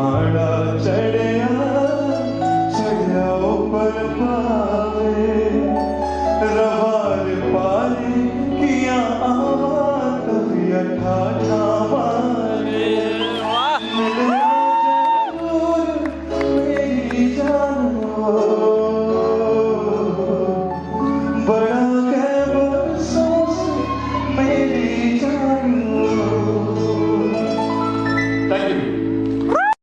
माड़ा चढ़िया चढ़िया ऊपर पावे रवार पाले किया आवा कभी अठा मारे मिलना जरूर मेरी जान बड़ा गैब अफसोस मेरी जान। Thank you.